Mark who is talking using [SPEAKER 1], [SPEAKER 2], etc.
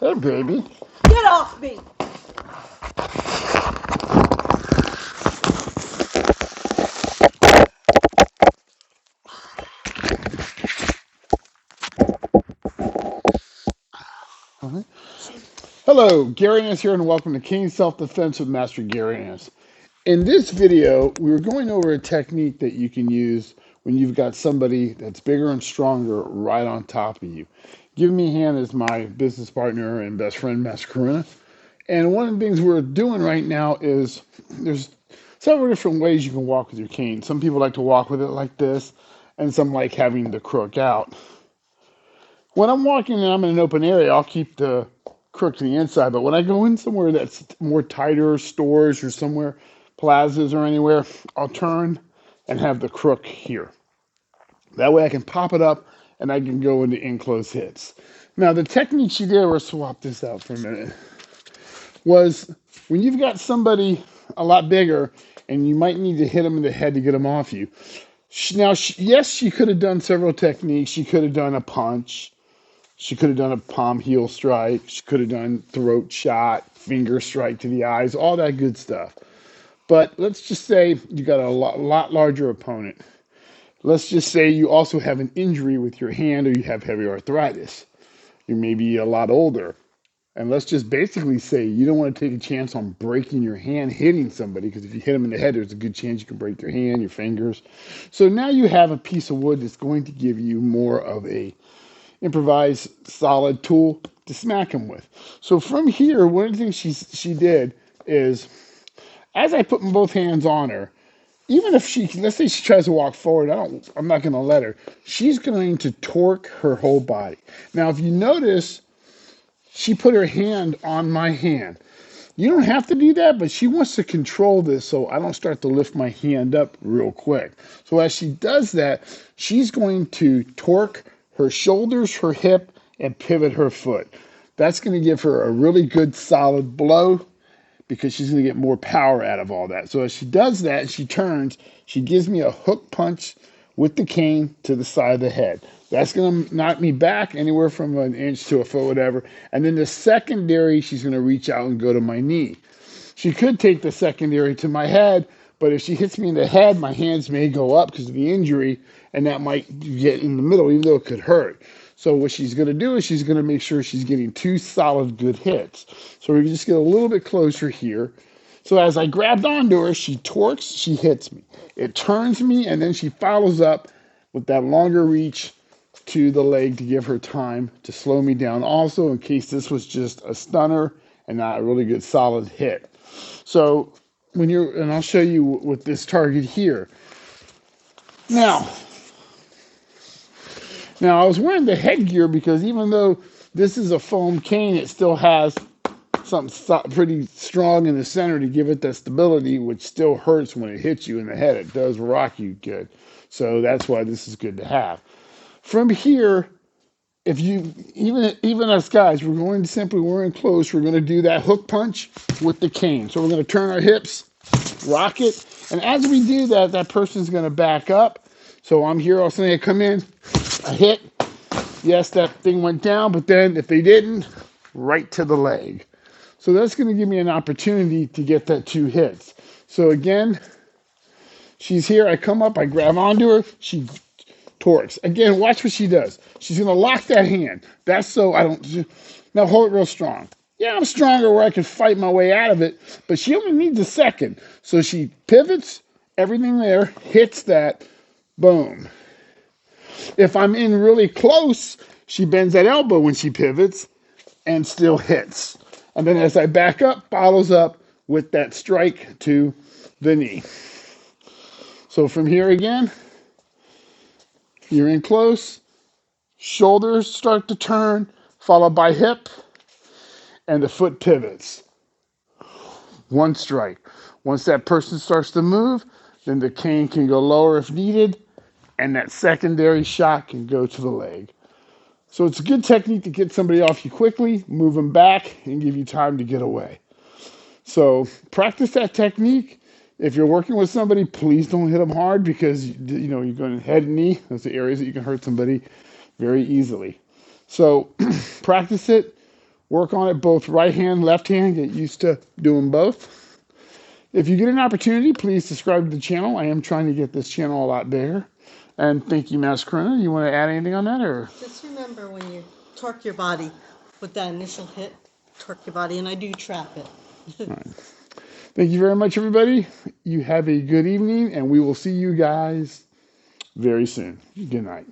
[SPEAKER 1] Hey, baby.
[SPEAKER 2] Get off me!
[SPEAKER 1] Uh-huh. Hello, Gary Hernandez here, and welcome to King Self-Defense with Master Gary Hernandez. In this video, we were going over a technique that you can use when you've got somebody that's bigger and stronger right on top of you. Give me a hand as my business partner and best friend, Master Karuna. And one of the things we're doing right now is there's several different ways you can walk with your cane. Some people like to walk with it like this, and some like having the crook out. When I'm walking and I'm in an open area, I'll keep the crook to the inside. But when I go in somewhere that's more tighter, stores or somewhere, plazas or anywhere, I'll turn and have the crook here. That way I can pop it up and I can go into enclosed hits. Now, the technique she did, we'll swap this out for a minute, was when you've got somebody a lot bigger and you might need to hit them in the head to get them off you. Now, yes, she could have done several techniques. She could have done a punch. She could have done a palm heel strike. She could have done throat shot, finger strike to the eyes, all that good stuff. But let's just say you got a lot larger opponent. Let's just say you also have an injury with your hand or you have heavy arthritis. You're maybe a lot older. And let's just basically say you don't want to take a chance on breaking your hand hitting somebody, because if you hit them in the head, there's a good chance you can break your hand, your fingers. So now you have a piece of wood that's going to give you more of a improvised solid tool to smack him with. So from here, one of the things she did is, as I put both hands on her, even if she, let's say she tries to walk forward, I'm not going to let her. She's going to torque her whole body. Now, if you notice, she put her hand on my hand. You don't have to do that, but she wants to control this so I don't start to lift my hand up real quick. So as she does that, she's going to torque her shoulders, her hip, and pivot her foot. That's going to give her a really good solid blow because she's going to get more power out of all that. So as she does that, she turns, she gives me a hook punch with the cane to the side of the head. That's going to knock me back anywhere from an inch to a foot, whatever. And then the secondary, she's going to reach out and go to my knee. She could take the secondary to my head, but if she hits me in the head, my hands may go up because of the injury, and that might get in the middle, even though it could hurt. So what she's going to do is she's going to make sure she's getting two solid good hits. So we just get a little bit closer here. So as I grabbed onto her, she torques, she hits me. It turns me, and then she follows up with that longer reach to the leg to give her time to slow me down also, in case this was just a stunner and not a really good solid hit. So when you're, and I'll show you with this target here. Now, I was wearing the headgear because even though this is a foam cane, it still has something pretty strong in the center to give it that stability, which still hurts when it hits you in the head. It does rock you good. So that's why this is good to have. From here, if you, even us guys, we're in close, we're going to do that hook punch with the cane. So we're going to turn our hips, rock it, and as we do that, that person's going to back up. So I'm here, all of a sudden I come in, I hit, yes, that thing went down, but then if they didn't, right to the leg. So that's going to give me an opportunity to get that two hits. So again, she's here, I come up, I grab onto her, she torques. Again, watch what she does. She's going to lock that hand. That's so I don't, now hold it real strong. Yeah, I'm stronger where I can fight my way out of it, but she only needs a second. So she pivots, everything there, hits that, boom. If I'm in really close, she bends that elbow when she pivots and still hits. And then as I back up, follows up with that strike to the knee. So from here again, you're in close, shoulders start to turn, followed by hip, and the foot pivots. One strike. Once that person starts to move, then the cane can go lower if needed, and that secondary shot can go to the leg. So it's a good technique to get somebody off you quickly, move them back, and give you time to get away. So practice that technique. If you're working with somebody, please don't hit them hard because you're going head and knee. Those are the areas that you can hurt somebody very easily. So practice it. Work on it both right hand, left hand. Get used to doing both. If you get an opportunity, please subscribe to the channel. I am trying to get this channel a lot bigger. And thank you, Master Corona. You want to add anything on that, or?
[SPEAKER 2] Just remember when you torque your body with that initial hit, torque your body, and I do trap it.
[SPEAKER 1] All right. Thank you very much, everybody. You have a good evening, and we will see you guys very soon. Good night.